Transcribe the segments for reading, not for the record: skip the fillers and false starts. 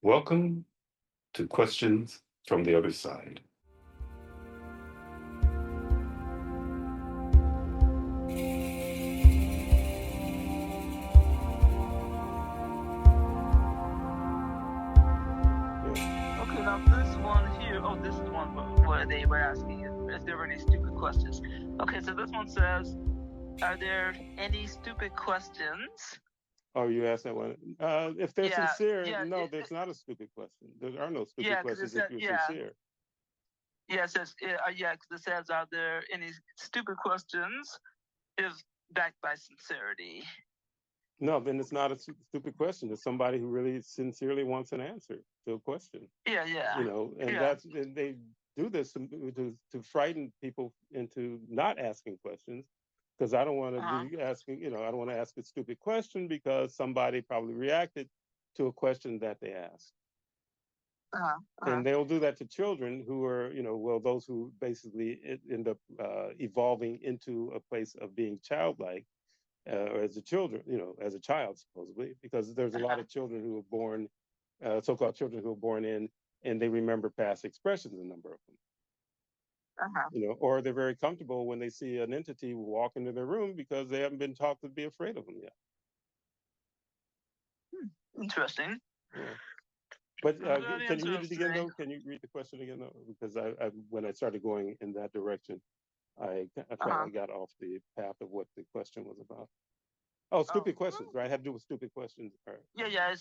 Welcome to Questions from the Other Side. Okay, now this one here. Oh, this is one where they were asking if there were any stupid questions. Okay, so this one says, "Are there any stupid questions?" Oh, you asked that one. If they're Yeah, sincere, yeah, no, there's not a stupid question. There are no stupid yeah, because it questions if said, you're yeah, sincere. yeah, it says, yeah, because it says, "Are there any stupid questions?" If backed by sincerity. No, then it's not a stupid question. It's somebody who really sincerely wants an answer to a question. Yeah, yeah, And yeah. and they do this to frighten people into not asking questions because I don't want to Uh-huh. be asking, I don't want to ask a stupid question because somebody probably reacted to a question that they asked. Uh-huh. Uh-huh. And they'll do that to children who are, those who basically end up evolving into a place of being childlike, or as a children, as a child supposedly, because there's a lot Uh-huh. of children who are born, so-called children who are born in, and they remember past expressions, a number of them, Uh-huh. or they're very comfortable when they see an entity walk into their room because they haven't been taught to be afraid of them yet. Interesting. Yeah. But Very can you read it again, interesting. though? Can you read the question again, though? Because when I started going in that direction, I kind Uh-huh. of got off the path of what the question was about. Oh, Oh. stupid questions, right? Had to do with stupid questions. All right. Yeah, yeah. It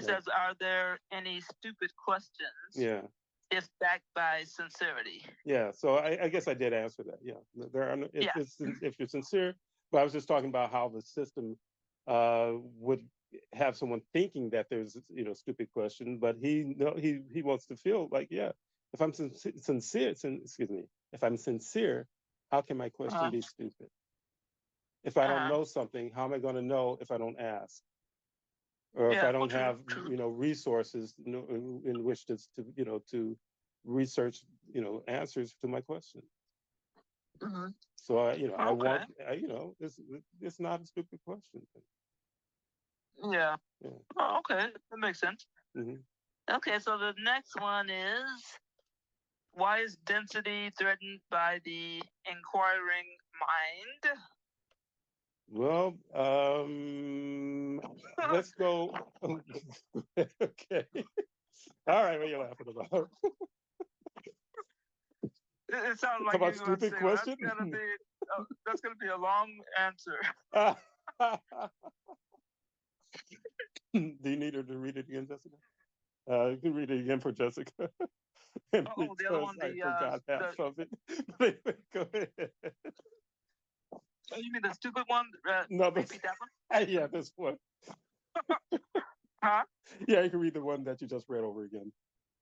says, "Are there any stupid questions?" Yeah. If backed by sincerity. Yeah. So I guess I did answer that. Yeah. There are if Yeah. if you're sincere, but I was just talking about how the system would have someone thinking that there's stupid question, but he wants to feel like, yeah, if I'm excuse me, if I'm sincere, how can my question Uh-huh. be stupid? If I don't Uh-huh. know something, how am I going to know if I don't ask? Or if Yeah. I Well, don't true. have True. resources in which to research answers to my question. Mm-hmm. So I Okay. want it's not a stupid question. Yeah. Yeah. Oh, okay. That makes sense. Hmm. Okay. So the next one is, why is density threatened by the inquiring mind? Well, let's go. Okay. All right. What are you laughing about? It sounds Talk like about you're going to stupid say, "Well, question. that's gonna be a long answer." Do you need her to read it again, Jessica? You can read it again for Jessica. Oh, the other Because one, I forgot half of it. Go ahead. Oh, you mean the stupid one? No, Repeat that one. yeah, this one. Huh? Yeah, you can read the one that you just read over again.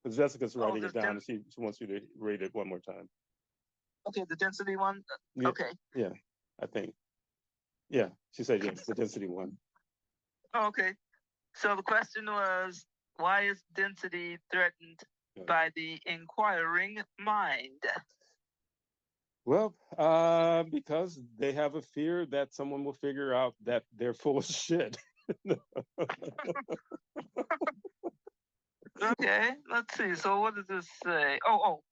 Because Jessica's Oh, writing it down and she wants you to read it one more time. okay, the density one. Yeah, Okay. yeah, I think. Yeah, she said yes, the density one. Oh, okay. So the question was, why is density threatened by the inquiring mind? Well, because they have a fear that someone will figure out that they're full of shit. Okay, let's see. So what does this say? Oh,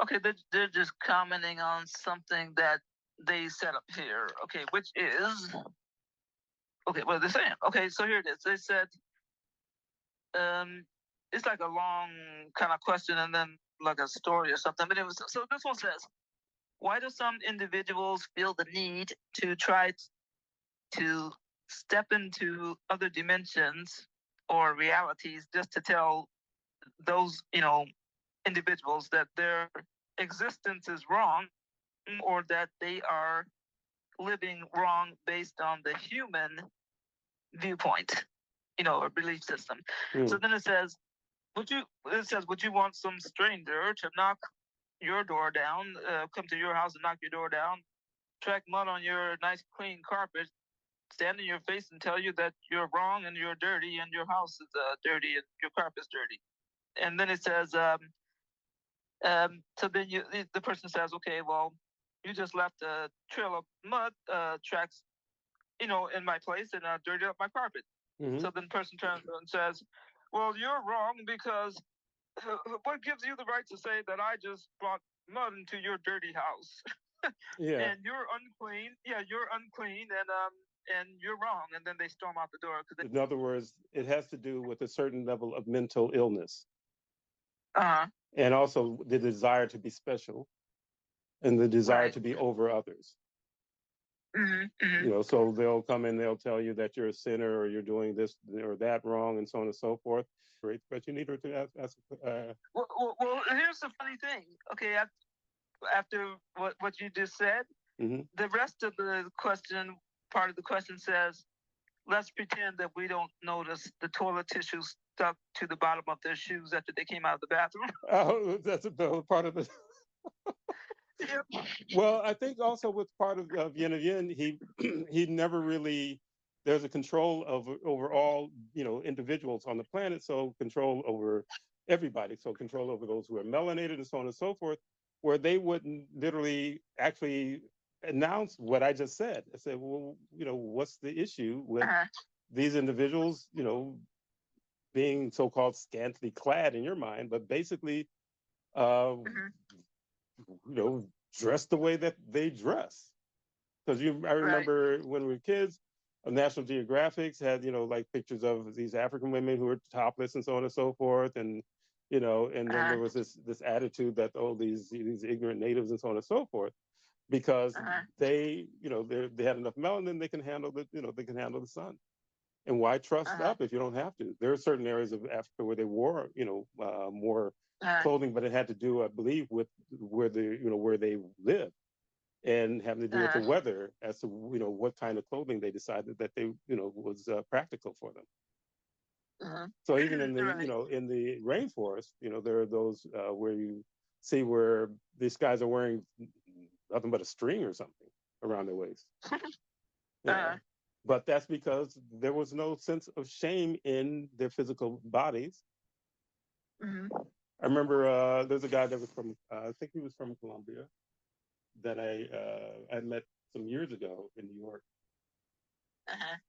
okay. They're just commenting on something that they set up here. Okay, which is, okay, what are they saying? Okay, so here it is. They said, um, it's like a long kind of question and then like a story or something. But it was, so this one says, why do some individuals feel the need to try to step into other dimensions or realities just to tell those, individuals that their existence is wrong, or that they are living wrong based on the human viewpoint, or belief system? So then it says, would you want some stranger to knock your door down, come to your house and knock your door down, track mud on your nice clean carpet, stand in your face and tell you that you're wrong and you're dirty and your house is dirty and your carpet's dirty? And then it says, so then the person says, okay, well, you just left a trail of mud tracks, in my place and dirtied up my carpet. Mm-hmm. So then the person turns and says, well, you're wrong because what gives you the right to say that I just brought mud into your dirty house Yeah. and you're unclean? Yeah, you're unclean, and you're wrong. And then they storm out the door because In other words, it has to do with a certain level of mental illness and also the desire to be special and the desire Right. to be over others. Mm-hmm. You know, so they'll come in, they'll tell you that you're a sinner or you're doing this or that wrong and so on and so forth. Great, but you need her to ask Well, here's the funny thing. Okay, after what you just said, the rest of the question, part of the question says, let's pretend that we don't notice the toilet tissue stuck to the bottom of their shoes after they came out of the bathroom. Oh, that's a part of it. Yep. Well, I think also with part of Yin of Yin, he never really, there's a control over all, you know, individuals on the planet, so control over everybody, so control over those who are melanated and so on and so forth, where they wouldn't literally actually announce what I just said. I said, well, you know, what's the issue with these individuals, you know, being so-called scantily clad in your mind, but basically, you know, dress the way that they dress. Because I remember when we were kids, National Geographics had, you know, like pictures of these African women who were topless and so on and so forth. And, you know, and then there was this attitude that, oh, these ignorant natives and so on and so forth, because they, you know, they had enough melanin, they can handle the, you know, they can handle the sun. And why trust up if you don't have to? There are certain areas of Africa where they wore, you know, more clothing, but it had to do, I believe, with where they live, and having to do with the weather as to, you know, what kind of clothing they decided that they, you know, was practical for them. So even in the, you know, in the rainforest, you know, there are those where you see where these guys are wearing nothing but a string or something around their waist. But that's because there was no sense of shame in their physical bodies. I remember there's a guy that was from, I think he was from Colombia, that I met some years ago in New York.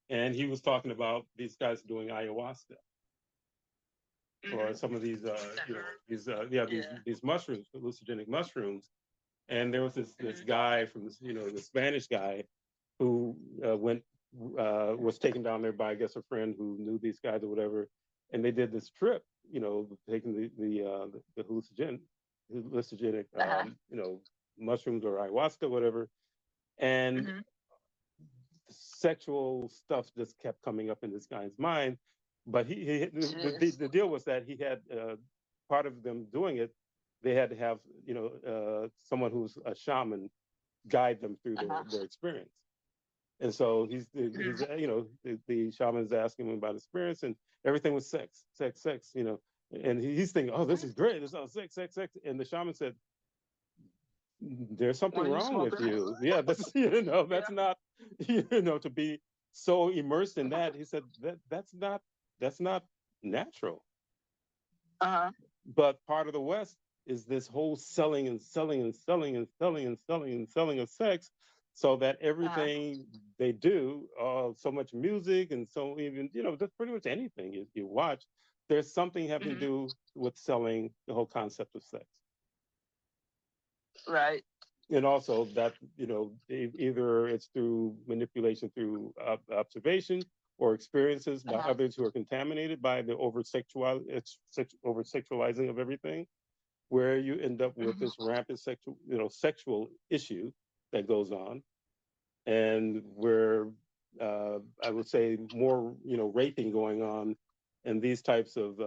And he was talking about these guys doing ayahuasca. Or some of these, you know, these mushrooms, hallucinogenic mushrooms. And there was this guy from this, you know, the Spanish guy who was taken down there by, I guess, a friend who knew these guys or whatever, and they did this trip, you know, taking the hallucinogenic, you know, mushrooms or ayahuasca, whatever, and sexual stuff just kept coming up in this guy's mind. But the deal was that he had part of them doing it, they had to have, you know, someone who's a shaman guide them through their experience. And so he's you know, the shaman's asking him about experience, and everything was sex, you know. And he's thinking, oh, this is great. It's all sex. And the shaman said, there's something wrong with you. Yeah, that's, you know, that's not, you know, to be so immersed in that. He said that's not natural. But part of the West is this whole selling of sex, so that everything they do, so much music and so even, you know, just pretty much anything you watch, there's something having to do with selling the whole concept of sex. Right. And also that, you know, either it's through manipulation through observation or experiences by others who are contaminated by the over sexualizing of everything, where you end up with this rampant sexual issue that goes on, and where I would say more, you know, raping going on in these types of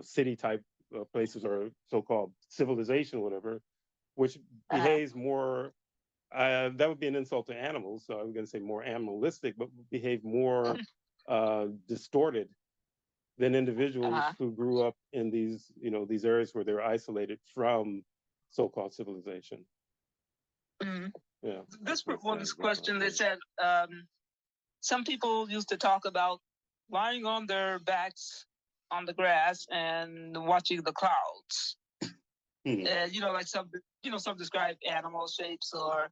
city type places, or so-called civilization, whatever, which behaves more. That would be an insult to animals, so I'm going to say more animalistic, but behave more distorted than individuals who grew up in these, you know, these areas where they're isolated from so-called civilization. Yeah. This question, they said, some people used to talk about lying on their backs on the grass and watching the clouds. And, you know, like some describe animal shapes or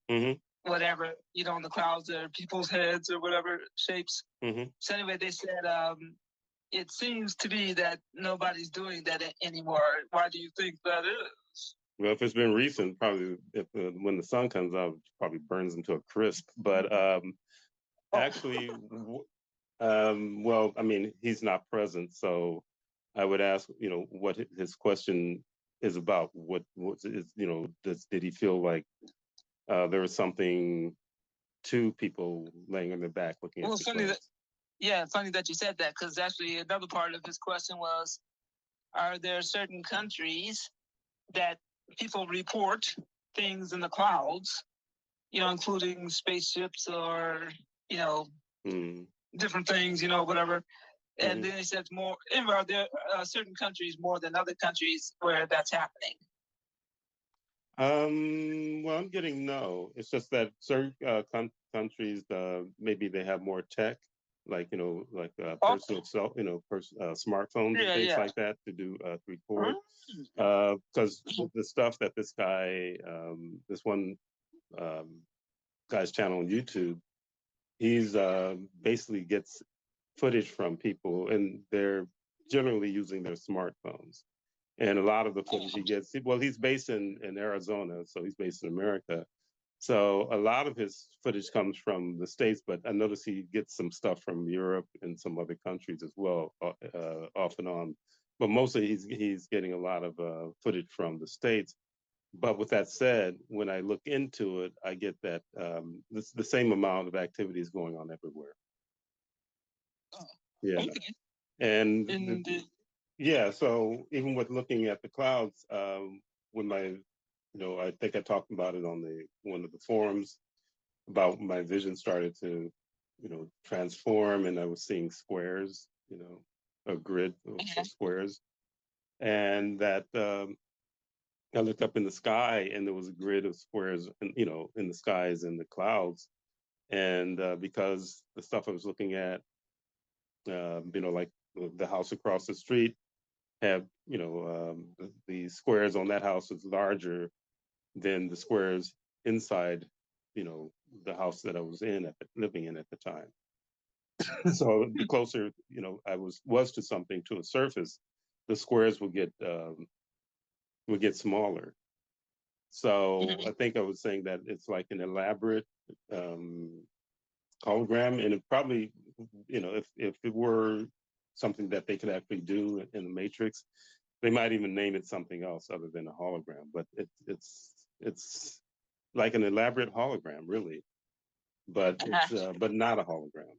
whatever, you know, in the clouds are people's heads or whatever shapes. So anyway, they said, it seems to be that nobody's doing that anymore. Why do you think that is? Well, if it's been recent, probably if when the sun comes out, it probably burns them to a crisp. But actually, well, I mean, he's not present, so I would ask, what his question is about. What is, did he feel like there was something to people laying on their back looking Well, at the funny that, clouds? yeah, funny that you said that, because actually another part of his question was, are there certain countries that people report things in the clouds, including spaceships or, Mm. different things, whatever. And Mhm. then he said more, are there certain countries more than other countries where that's happening? Well, I'm getting no. It's just that certain countries, maybe they have more tech, like like personal cell, smartphones and Yeah, things yeah. like that to do to record. Mm. Because the stuff that this guy, this one guy's channel on YouTube, he's basically gets footage from people, and they're generally using their smartphones. And a lot of the footage he gets, well, he's based in Arizona, so he's based in America. So a lot of his footage comes from the States, but I notice he gets some stuff from Europe and some other countries as well, off and on. But mostly he's getting a lot of footage from the States. But with that said, when I look into it, I get that the same amount of activity is going on everywhere. Oh, Yeah. okay. And Yeah, so even with looking at the clouds, when I think I talked about it on one of the forums about my vision started to, transform, and I was seeing squares, a grid of squares, and that I looked up in the sky, and there was a grid of squares, in the skies and the clouds, and because the stuff I was looking at, like the house across the street have, the squares on that house is larger than the squares inside, the house that I was living in at the time. So the closer, I was to something, to a surface, the squares would get smaller. So I think I was saying that it's like an elaborate hologram, and it probably, if it were something that they could actually do in the Matrix, they might even name it something else other than a hologram. But it's like an elaborate hologram, really, but but not a hologram,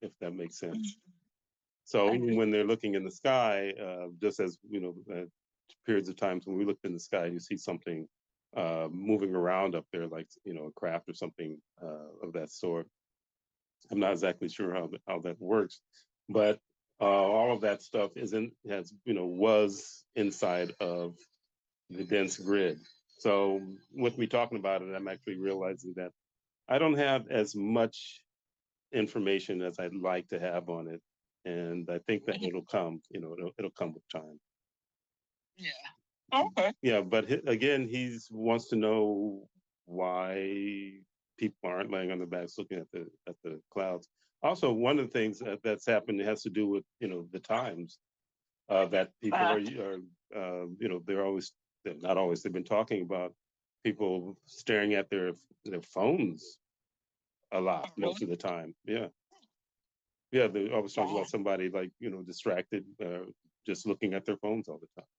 if that makes sense. So even when they're looking in the sky, just as periods of times when we looked in the sky, you see something moving around up there, like a craft or something of that sort. I'm not exactly sure how that works, but all of that stuff was inside of the dense grid. So with me talking about it, I'm actually realizing that I don't have as much information as I'd like to have on it, and I think that it'll come. It'll come with time. Yeah. Okay. Yeah, but again, he wants to know why people aren't laying on their backs looking at the clouds. Also, one of the things that's happened has to do with the times that people are they're not always, they've been talking about people staring at their phones a lot most of the time. Yeah, they always talk about somebody like distracted, just looking at their phones all the time.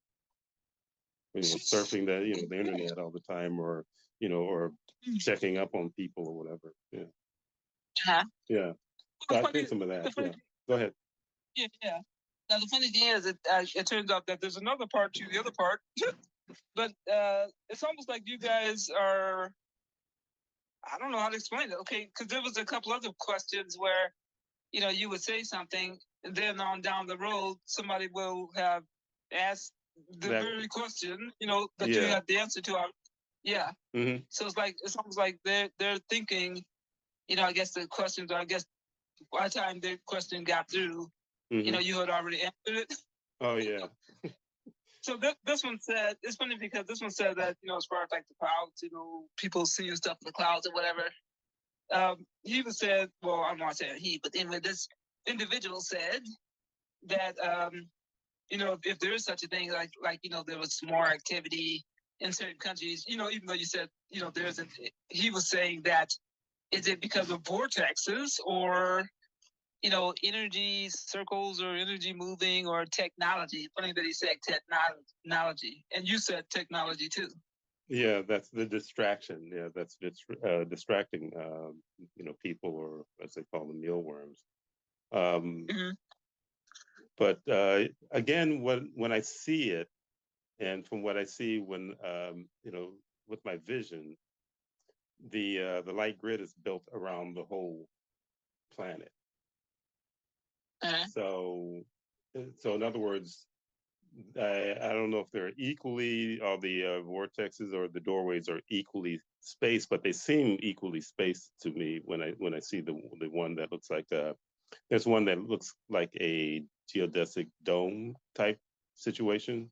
Surfing the internet all the time, or or checking up on people or whatever. Yeah. Yeah. So I think some of that. Yeah. Go ahead. Yeah. Now the funny thing is, it turns out that there's another part to the other part, but it's almost like you guys are. I don't know how to explain it. Okay, because there was a couple other questions where, you would say something, and then on down the road, somebody will have asked the very question, that you have the answer to. Yeah. Mm-hmm. So it's almost like they're thinking, I guess the questions, I guess by the time the question got through, Mm-hmm. You had already answered it. Oh yeah. So this one said, it's funny because this one said that, as far as like the clouds, people seeing stuff in the clouds or whatever. He even said, well, I'm not saying he, but anyway, this individual said that if there is such a thing, like there was more activity in certain countries, even though you said there's an, he was saying that, is it because of vortexes or energy circles or energy moving or technology? Funny that he said technology, and you said technology too. Yeah, that's the distraction. Yeah, that's distracting, people, or as they call them, mealworms. Mhm. But again, when I see it, and from what I see when with my vision, the light grid is built around the whole planet. So, in other words, I don't know if they're equally, all the vortexes or the doorways are equally spaced, but they seem equally spaced to me when I see the one that looks like there's one that looks like a geodesic dome type situation,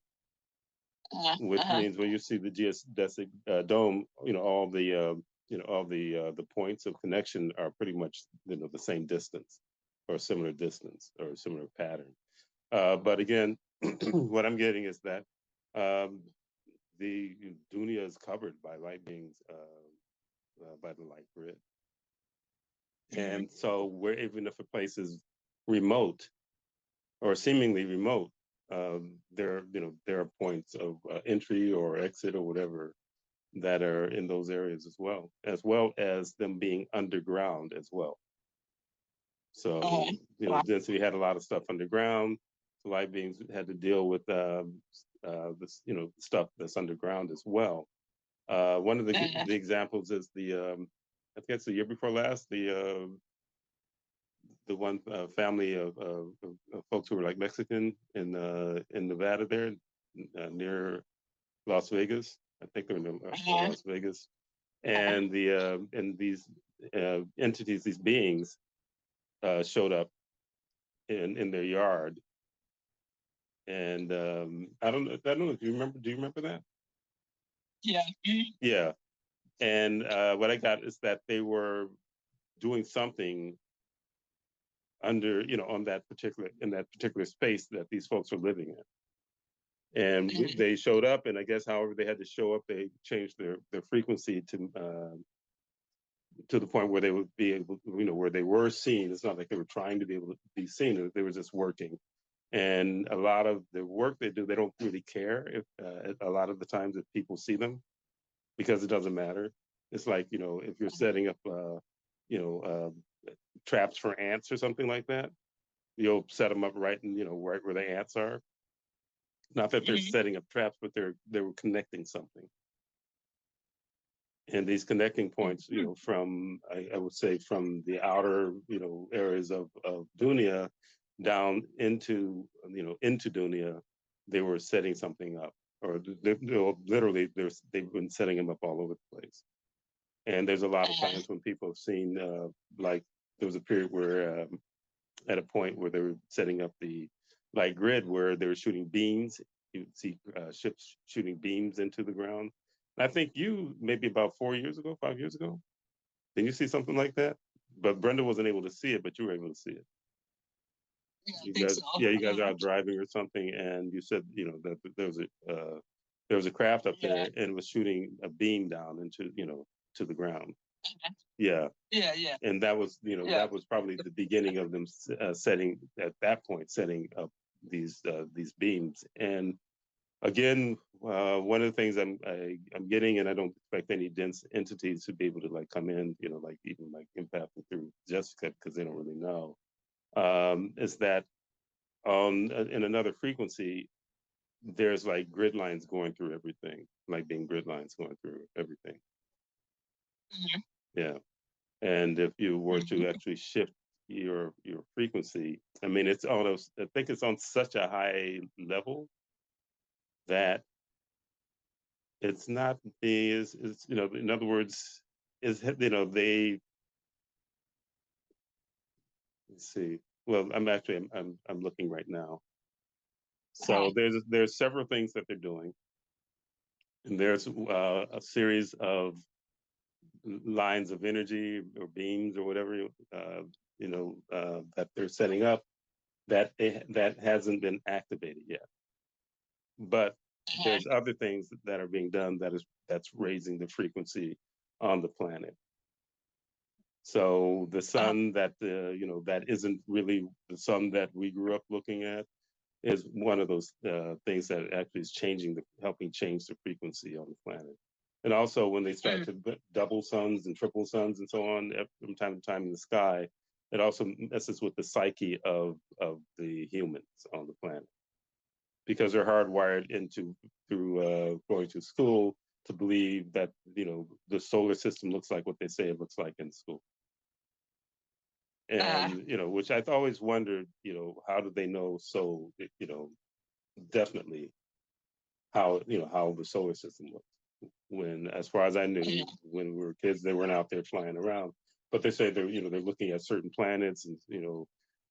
which means when you see the geodesic dome, all the points of connection are pretty much the same distance or similar distance or similar pattern. But again, what I'm getting is that the dunya is covered by light beings, by the light grid. And so where even if a place is remote or seemingly remote, there are points of entry or exit or whatever that are in those areas as well as them being underground as well. So density had a lot of stuff underground. So light beings had to deal with this stuff that's underground as well. One of the examples is I think it's the year before last, the one family of folks who were like Mexican in Nevada there, near Las Vegas. I think they're in Las Vegas, and these entities, these beings, showed up in their yard, and I don't know if you remember. Do you remember that? Yeah. Yeah, and what I got is that they were doing something under, on that particular space that these folks are living in. And they showed up, and I guess however they had to show up, they changed their frequency to the point where they would be able, where they were seen. It's not like they were trying to be able to be seen; they were just working. And a lot of the work they do, they don't really care if a lot of the times if people see them, because it doesn't matter. It's like if you're setting up, traps for ants or something like that, you'll set them up right right where the ants are. Not that they're setting up traps, but they were connecting something. And these connecting points, from I would say from the outer, areas of Dunia down into Dunia, they were setting something up, or literally they've been setting them up all over the place. And there's a lot of times when people have seen, like there was a period where at a point where they were setting up the light grid where they were shooting beams. You'd see ships shooting beams into the ground. And I think you, maybe about 5 years ago, did you see something like that? But Brenda wasn't able to see it, but you were able to see it. Yeah, You guys, you guys are out driving or something, and you said, that there was a craft up there, and it was shooting a beam down into, to the ground. Yeah. And that was, that was probably the beginning of them setting at that point, setting up these beams. And again, one of the things I'm getting, and I don't expect any dense entities to be able to like come in, like even like impacting through Jessica because they don't really know, is that in another frequency, there's like grid lines going through everything, like being grid lines going through everything. Yeah. And if you were to actually shift your frequency, I mean, it's almost, I think it's on such a high level that it's not is in other words, they, let's see. Well, I'm looking right now. So there's several things that they're doing, and there's a series of lines of energy or beams or whatever that they're setting up. that hasn't been activated yet. But there's other things that are being done that's raising the frequency on the planet. So the sun that that isn't really the sun that we grew up looking at is one of those things that actually is helping change the frequency on the planet. And also when they start to double suns and triple suns and so on from time to time in the sky, it also messes with the psyche of the humans on the planet, because they're hardwired through going to school to believe that the solar system looks like what they say it looks like in school. And which I've always wondered, how do they know so definitely how the solar system looks, when, as far as I knew, when we were kids, they weren't out there flying around. But they say they're looking at certain planets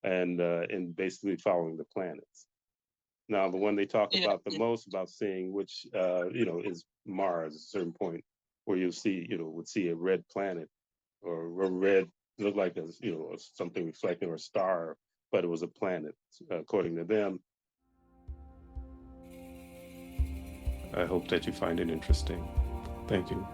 and basically following the planets. Now, the one they talk about the most about seeing, which is Mars, at a certain point where you'll see, would see a red planet, or a red, look like something reflecting, or a star, but it was a planet, according to them. I hope that you find it interesting. Thank you.